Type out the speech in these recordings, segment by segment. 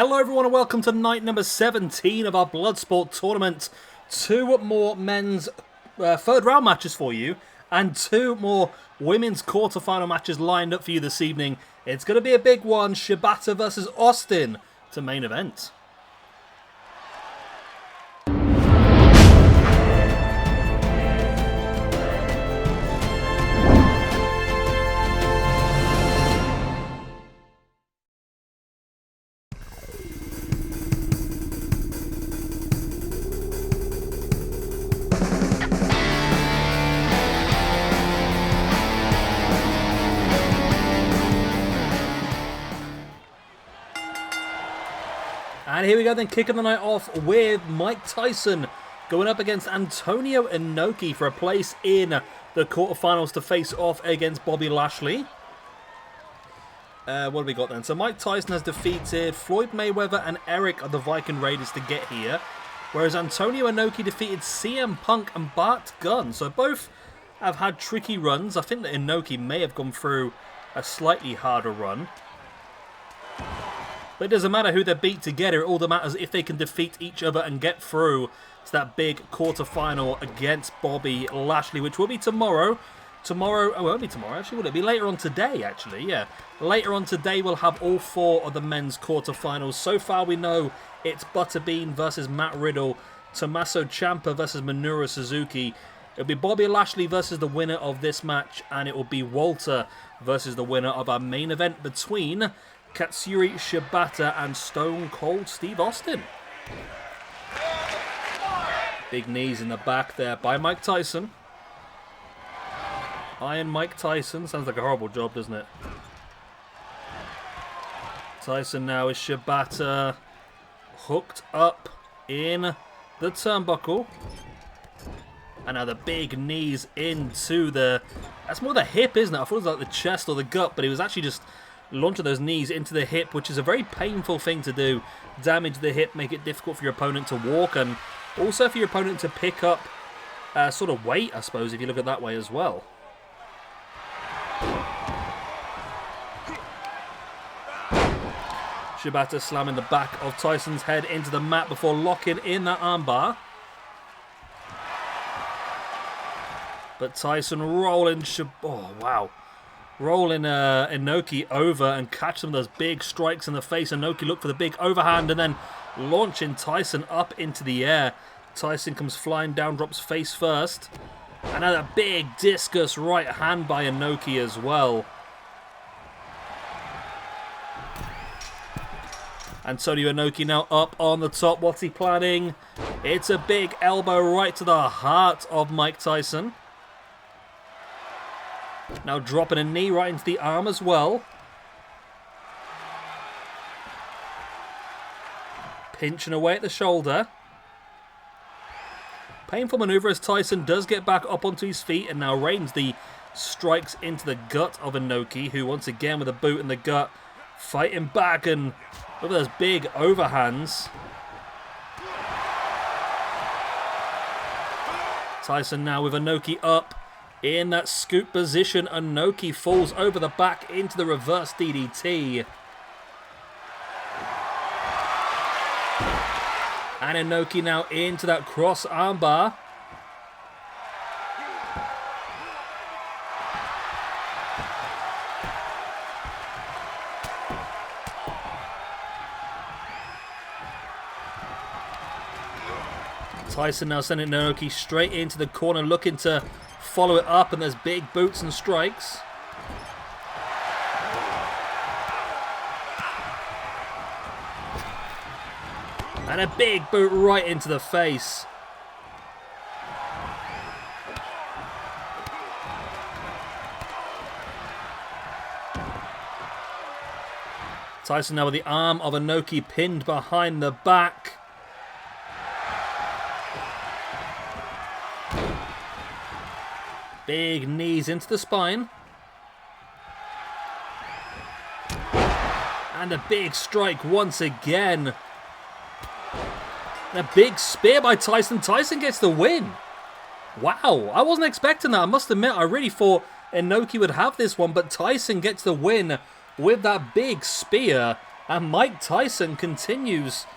Hello everyone and welcome to night number 17 of our Bloodsport tournament. Two more men's third round matches for you and two more women's quarterfinal matches lined up for you this evening. It's going to be a big one, Shibata versus Austin to main event. And here we go then, kicking the night off with Mike Tyson going up against Antonio Inoki for a place in the quarterfinals to face off against Bobby Lashley. What have we got then? So Mike Tyson has defeated Floyd Mayweather and Eric of the Viking Raiders to get here, whereas Antonio Inoki defeated CM Punk and Bart Gunn. So both have had tricky runs. I think that Inoki may have gone through a slightly harder run. But it doesn't matter who they beat together, it all that matters if they can defeat each other and get through to that big quarterfinal against Bobby Lashley, which will be tomorrow. Tomorrow, oh, it won't be tomorrow, actually, will it be later on today, actually, yeah. Later on today, we'll have all four of the men's quarterfinals. So far, we know it's Butterbean versus Matt Riddle, Tommaso Ciampa versus Minoru Suzuki. It'll be Bobby Lashley versus the winner of this match, and it will be Walter versus the winner of our main event between Katsuyori, Shibata and Stone Cold Steve Austin. Big knees in the back there by Mike Tyson. Iron Mike Tyson. Sounds like a horrible job, doesn't it? Tyson now is Shibata hooked up in the turnbuckle. And now the big knees into the... That's more the hip, isn't it? I thought it was like the chest or the gut, but it was actually just launching those knees into the hip, which is a very painful thing to do. Damage the hip, make it difficult for your opponent to walk, and also for your opponent to pick up sort of weight, I suppose, if you look at it that way as well. Shibata slamming the back of Tyson's head into the mat before locking in that armbar. But Tyson rolling oh, wow. Rolling Inoki over and catch some of those big strikes in the face. Inoki look for the big overhand and then launching Tyson up into the air. Tyson comes flying down, drops face first. And now a big discus right hand by Inoki as well. Antonio Inoki now up on the top. What's he planning? It's a big elbow right to the heart of Mike Tyson. Now dropping a knee right into the arm as well. Pinching away at the shoulder. Painful maneuver as Tyson does get back up onto his feet and now rains the strikes into the gut of Inoki, who once again with a boot in the gut, fighting back and look at those big overhands. Tyson now with Inoki up. In that scoop position, Inoki falls over the back into the reverse DDT. And Inoki now into that cross armbar. Tyson now sending Inoki straight into the corner, looking to follow it up, and there's big boots and strikes. And a big boot right into the face. Tyson now with the arm of Inoki pinned behind the back. Big knees into the spine. And a big strike once again. And a big spear by Tyson. Tyson gets the win. Wow, I wasn't expecting that. I must admit, I really thought Inoki would have this one, but Tyson gets the win with that big spear. And Mike Tyson continues.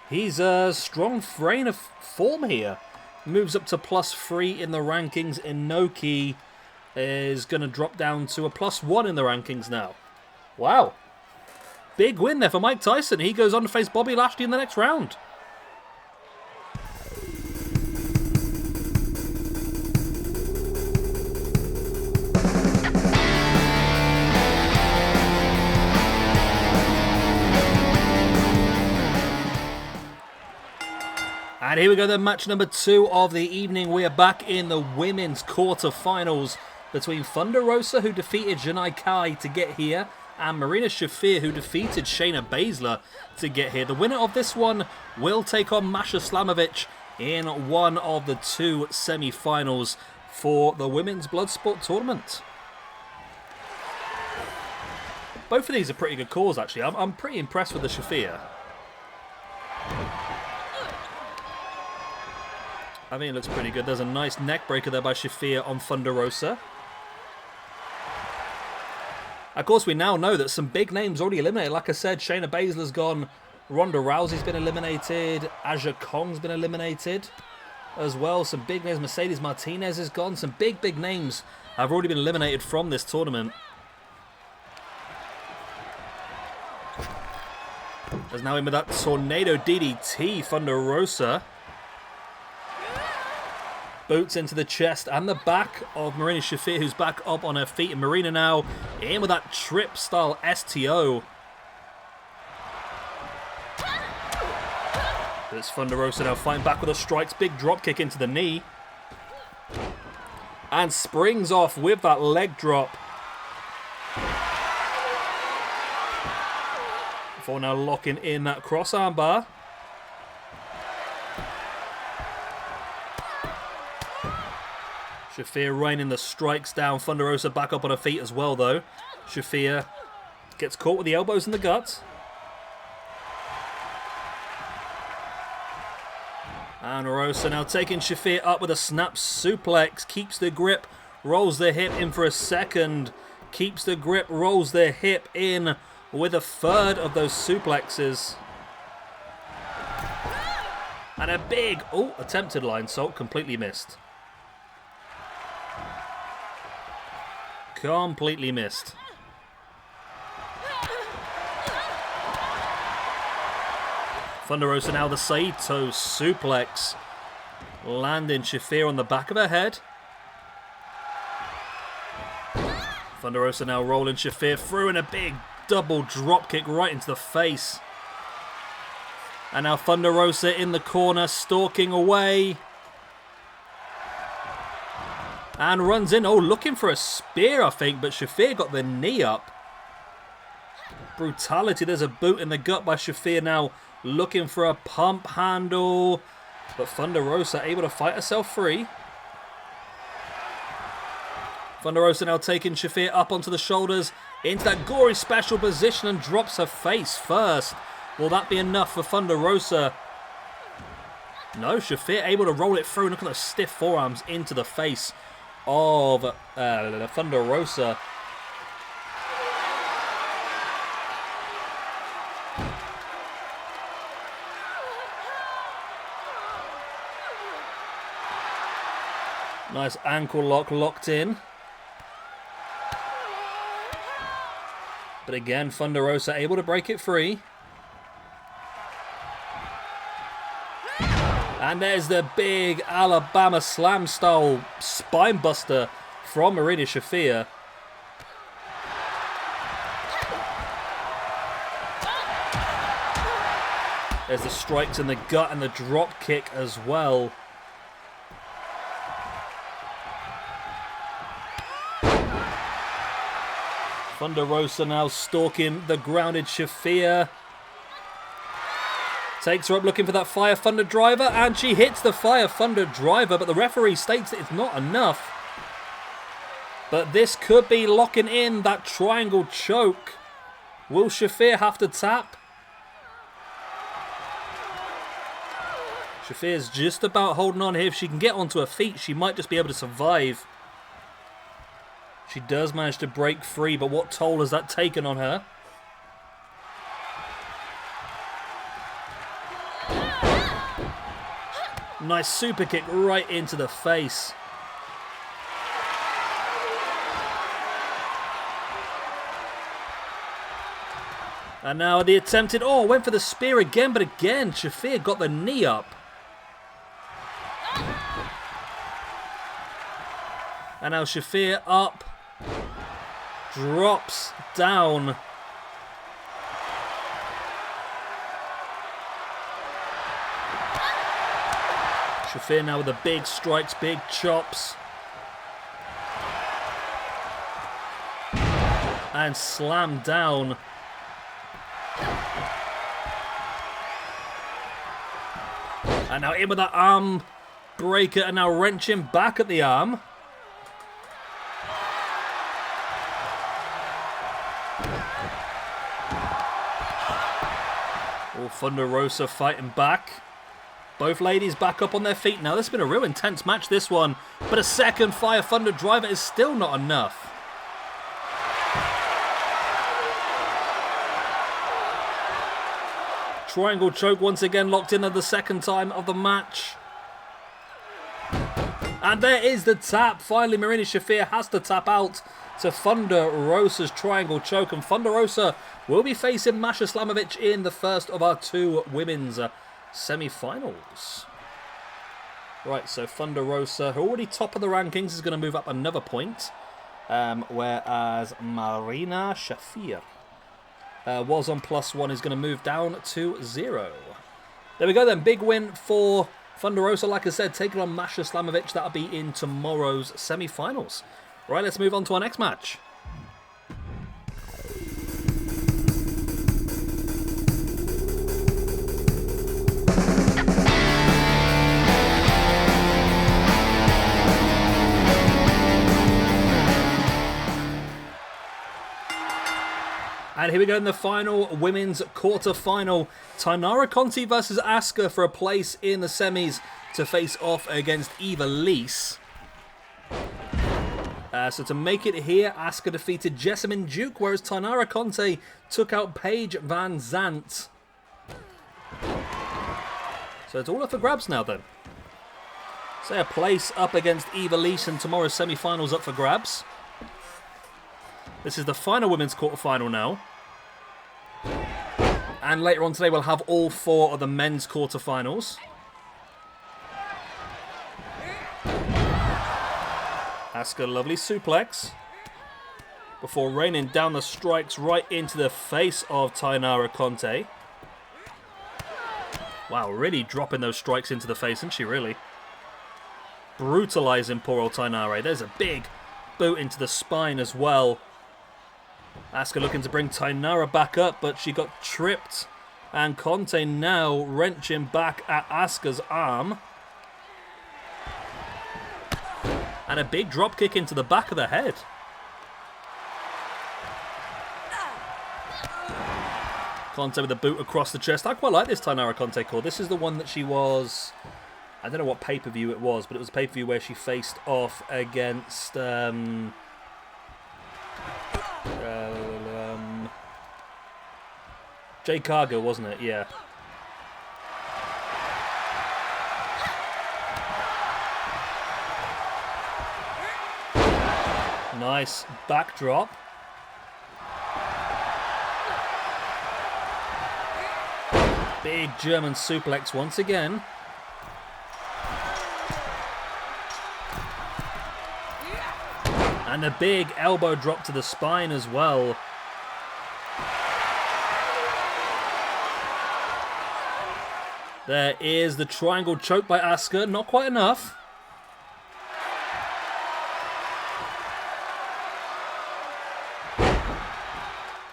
He's a strong reign of form here. Moves up to +3 in the rankings. Inoki is going to drop down to a +1 in the rankings now. Wow. Big win there for Mike Tyson. He goes on to face Bobby Lashley in the next round. And here we go then, match number 2 of the evening. We are back in the women's quarterfinals between Thunder Rosa, who defeated Janai Kai to get here, and Marina Shafir, who defeated Shayna Baszler to get here. The winner of this one will take on Masha Slamovich in one of the 2 semi-finals for the women's Bloodsport tournament. Both of these are pretty good calls, actually. I'm pretty impressed with the Shafir. I think it looks pretty good. There's a nice neck breaker there by Shafir on Thunder Rosa. Of course, we now know that some big names already eliminated. Like I said, Shayna Baszler's gone. Ronda Rousey's been eliminated. Aja Kong's been eliminated as well. Some big names. Mercedes Martinez is gone. Some big names have already been eliminated from this tournament. There's now in with that Tornado DDT, Thunder Rosa. Boots into the chest and the back of Marina Shafir, who's back up on her feet. And Marina now in with that trip-style STO. It's Thunder Rosa now fighting back with her strikes. Big drop kick into the knee. And springs off with that leg drop. Before now locking in that cross-arm bar. Shafir raining the strikes down. Thunder Rosa back up on her feet as well, though. Shafir gets caught with the elbows in the guts. And Rosa now taking Shafir up with a snap suplex. Keeps the grip, rolls the hip in for a second. Keeps the grip, rolls the hip in with a third of those suplexes. And a big, attempted line salt, completely missed. Completely missed. Thunder Rosa now the Saito suplex. Landing Shafir on the back of her head. Thunder Rosa now rolling Shafir through in a big double drop kick right into the face. And now Thunder Rosa in the corner, stalking away. And runs in, looking for a spear, I think, but Shafir got the knee up. Brutality, there's a boot in the gut by Shafir now, looking for a pump handle. But Thunder Rosa able to fight herself free. Thunder Rosa now taking Shafir up onto the shoulders, into that gory special position and drops her face first. Will that be enough for Thunder Rosa? No, Shafir able to roll it through. Look at those stiff forearms into the face of Thunder Rosa. Nice ankle lock locked in. But again, Thunder Rosa able to break it free. And there's the big Alabama Slam style spine buster from Marina Shafir. There's the strikes in the gut and the drop kick as well. Thunder Rosa now stalking the grounded Shafir. Takes her up looking for that Fire Thunder driver, and she hits the Fire Thunder driver, but the referee states that it's not enough. But this could be locking in that triangle choke. Will Shafir have to tap? Shafir's just about holding on here. If she can get onto her feet, she might just be able to survive. She does manage to break free, but what toll has that taken on her? Nice super kick right into the face. And now the attempted... Oh, went for the spear again, but again, Shafir got the knee up. And now Shafir up. Drops down. Shafir now with the big strikes, big chops. And slammed down. And now in with that arm breaker and now wrenching back at the arm. Oh, Thunder Rosa fighting back. Both ladies back up on their feet now. This has been a real intense match, this one. But a second Fire Thunder driver is still not enough. Triangle choke once again locked in at the second time of the match. And there is the tap. Finally, Marina Shafir has to tap out to Thunder Rosa's triangle choke. And Thunder Rosa will be facing Masha Slamovich in the first of our two women's semi-finals. Right, so Thunder Rosa, who already top of the rankings, is going to move up another point. Whereas Marina Shafir was on +1, is going to move down to 0. There we go then. Big win for Thunder Rosa, like I said, taking on Masha Slamovich. That'll be in tomorrow's semi-finals. Right, let's move on to our next match. And here we go in the final women's quarter-final. Taynara Conti versus Asuka for a place in the semis to face off against Eva Lise. So to make it here, Asuka defeated Jessamine Duke, whereas Taynara Conti took out Paige Van Zandt. So it's all up for grabs now then. So a place up against Eva Lise and tomorrow's semi-finals up for grabs. This is the final women's quarter-final now. And later on today we'll have all 4 of the men's quarter-finals. Asuka, lovely suplex. Before raining down the strikes right into the face of Taynara Conti. Wow, really dropping those strikes into the face, isn't she, really? Brutalizing poor old Taynara. There's a big boot into the spine as well. Asuka looking to bring Taynara back up, but she got tripped. And Conti now wrenching back at Asuka's arm. And a big drop kick into the back of the head. Conti with a boot across the chest. I quite like this Taynara Conti call. This is the one that she was... I don't know what pay-per-view it was, but it was a pay-per-view where she faced off against... Jay Cargo, wasn't it? Yeah. Nice backdrop. Big German suplex once again. And a big elbow drop to the spine as well. There is the triangle choke by Asuka. Not quite enough.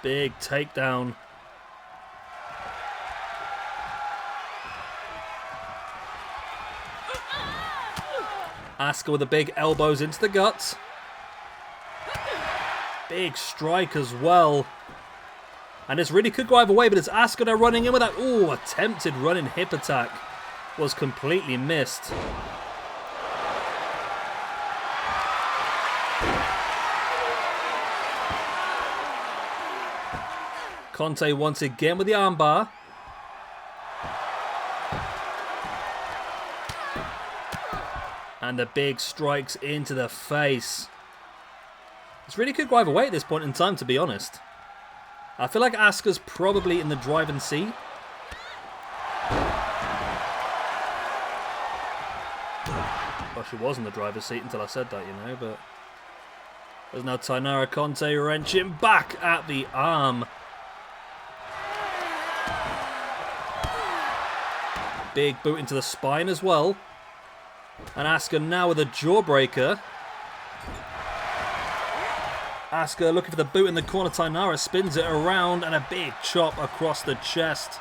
Big takedown. Asuka with the big elbows into the guts. Big strike as well. And this really could go either way, but it's Asuka now running in with that. Ooh, attempted running hip attack was completely missed. Conti once again with the armbar. And the big strikes into the face. This really could go either way at this point in time, to be honest. I feel like Asuka's probably in the driving seat. Well, she was in the driver's seat until I said that, you know, but... There's now Tainara Conti wrenching back at the arm. Big boot into the spine as well. And Asuka now with a jawbreaker. Asuka looking for the boot in the corner. Tainara spins it around and a big chop across the chest.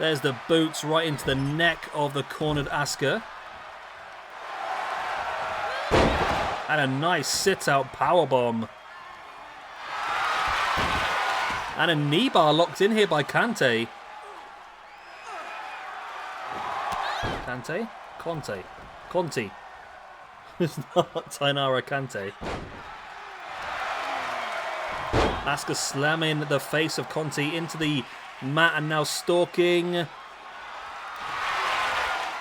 There's the boots right into the neck of the cornered Asuka. And a nice sit-out powerbomb. And a knee bar locked in here by Conti. Conti. It's not Tainara Conti. Asuka slamming the face of Conti into the mat and now stalking.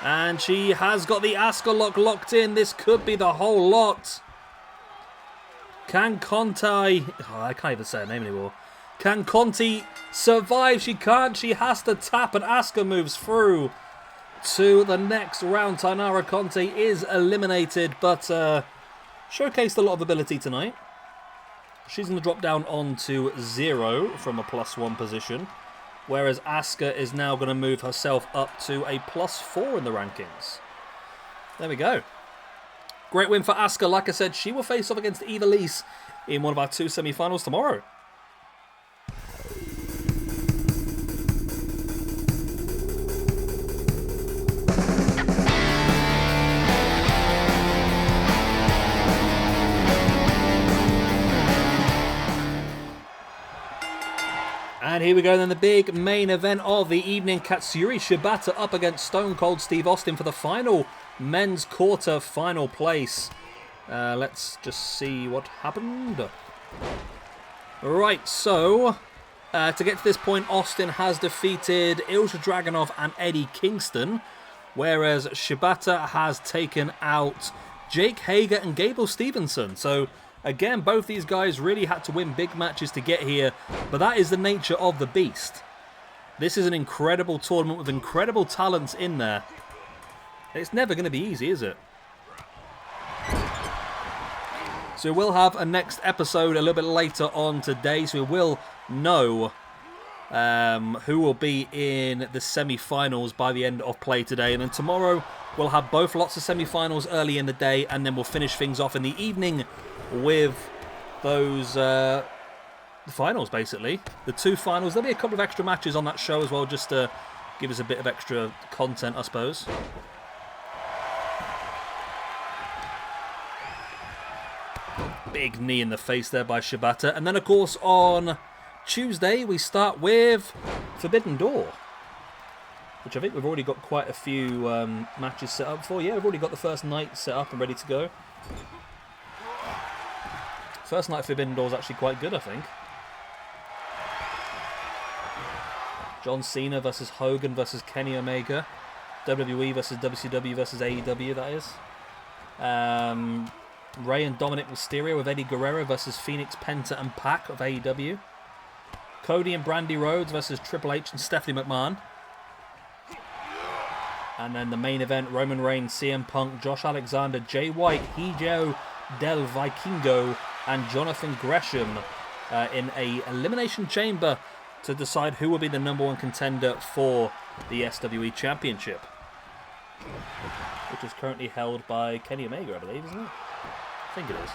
And she has got the Asuka lock locked in. This could be the whole lot. Can Conti... Oh, I can't even say her name anymore. Can Conti survive? She can't. She has to tap and Asuka moves through to the next round. Tainara Conti is eliminated, but showcased a lot of ability tonight. She's going to drop down onto 0 from a +1 position, whereas Asuka is now going to move herself up to a +4 in the rankings. There we go. Great win for Asuka. Like I said, she will face off against Eva Lise in one of our 2 semi-finals tomorrow. And here we go then, the big main event of the evening. Katsuyori Shibata up against Stone Cold Steve Austin for the final men's quarter final place. Let's just see what happened. Right, so to get to this point, Austin has defeated Ilja Dragunov and Eddie Kingston, whereas Shibata has taken out Jake Hager and Gable Stevenson. So again, both these guys really had to win big matches to get here, but that is the nature of the beast. This is an incredible tournament with incredible talents in there. It's never going to be easy, is it? So we'll have a next episode a little bit later on today, so we will know who will be in the semi-finals by the end of play today. And then tomorrow we'll have both lots of semi-finals early in the day, and then we'll finish things off in the evening with those finals, basically. The 2 finals. There'll be a couple of extra matches on that show as well, just to give us a bit of extra content, I suppose. Big knee in the face there by Shibata. And then, of course, on Tuesday, we start with Forbidden Door, which I think we've already got quite a few matches set up for. Yeah, we've already got the first night set up and ready to go. First night Forbidden Door is actually quite good, I think. John Cena versus Hogan versus Kenny Omega. WWE versus WCW versus AEW, that is. Rey and Dominic Mysterio with Eddie Guerrero versus Phoenix, Penta and Pac of AEW. Cody and Brandy Rhodes versus Triple H and Stephanie McMahon. And then the main event, Roman Reigns, CM Punk, Josh Alexander, Jay White, Hijo del Vikingo and Jonathan Gresham in a elimination chamber to decide who will be the #1 contender for the SWE Championship, which is currently held by Kenny Omega, I believe, isn't it? I think it is.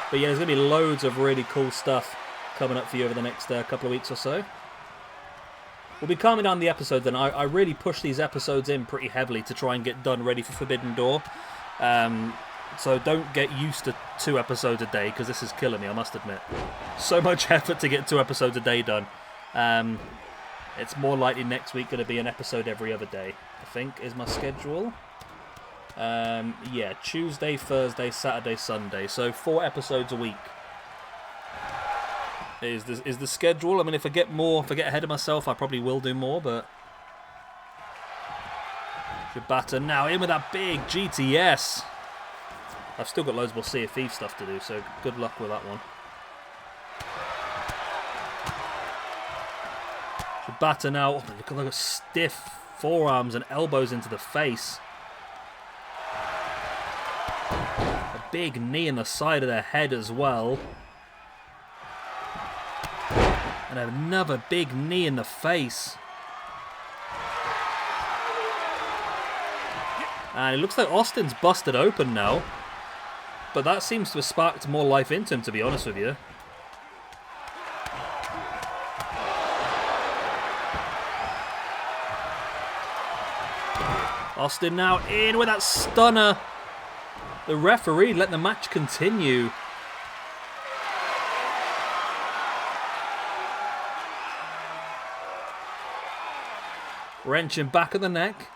But yeah, there's going to be loads of really cool stuff coming up for you over the next couple of weeks or so. We'll be calming down the episodes, and I really push these episodes in pretty heavily to try and get done ready for Forbidden Door. So don't get used to 2 episodes a day, because this is killing me, I must admit. So much effort to get 2 episodes a day done. It's more likely next week going to be an episode every other day, I think, is my schedule. Yeah, Tuesday, Thursday, Saturday, Sunday. So 4 episodes a week is the schedule. I mean, if I get ahead of myself, I probably will do more, but Shibata now in with that big GTS. I've still got loads more Sea of Thieves stuff to do, so good luck with that one. Shibata now, oh, look at stiff forearms and elbows into the face. A big knee in the side of their head as well. And another big knee in the face. And it looks like Austin's busted open now. But that seems to have sparked more life into him, to be honest with you. Austin now in with that stunner. The referee let the match continue. Wrenching back of the neck.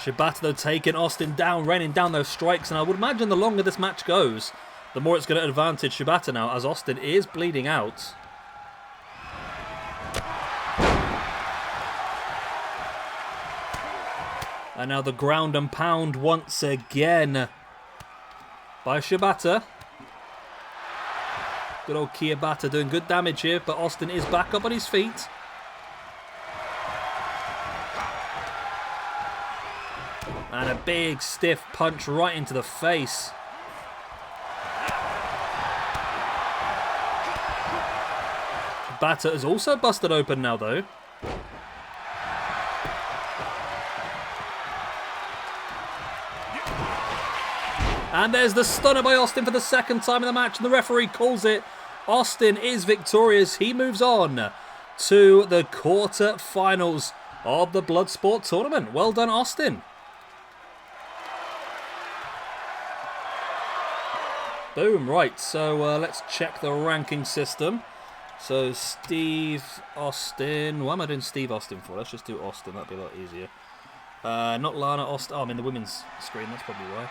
Shibata though taking Austin down, raining down those strikes, and I would imagine the longer this match goes, the more it's going to advantage Shibata now, as Austin is bleeding out. And now the ground and pound once again by Shibata. Good old Kiyobata doing good damage here, but Austin is back up on his feet. And a big stiff punch right into the face. Shibata is also busted open now though. And there's the stunner by Austin for the second time in the match, and the referee calls it. Austin is victorious. He moves on to the quarter-finals of the Bloodsport tournament. Well done, Austin. Boom, right, so let's check the ranking system. So Steve Austin, why am I doing Steve Austin for? Let's just do Austin, that'd be a lot easier. Not Lana Austin, oh, I'm in the women's screen, that's probably why.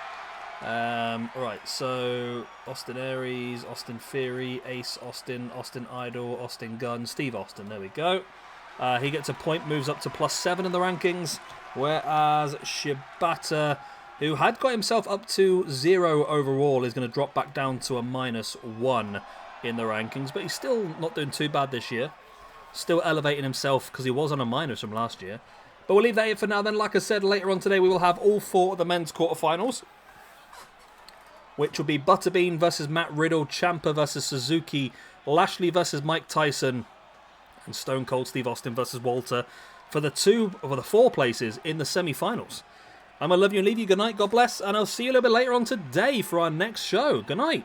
Right, so Austin Aries, Austin Theory, Ace Austin, Austin Idol, Austin Gunn, Steve Austin, there we go. He gets a point, moves up to +7 in the rankings, whereas Shibata, who had got himself up to 0 overall, is going to drop back down to a -1 in the rankings, but he's still not doing too bad this year. Still elevating himself because he was on a minus from last year. But we'll leave that here for now then. Like I said, later on today we will have all 4 of the men's quarterfinals, which will be Butterbean versus Matt Riddle, Ciampa versus Suzuki, Lashley versus Mike Tyson, and Stone Cold Steve Austin versus Walter for the 4 places in the semi-finals. I'm going to love you and leave you. Good night, God bless, and I'll see you a little bit later on today for our next show. Good night.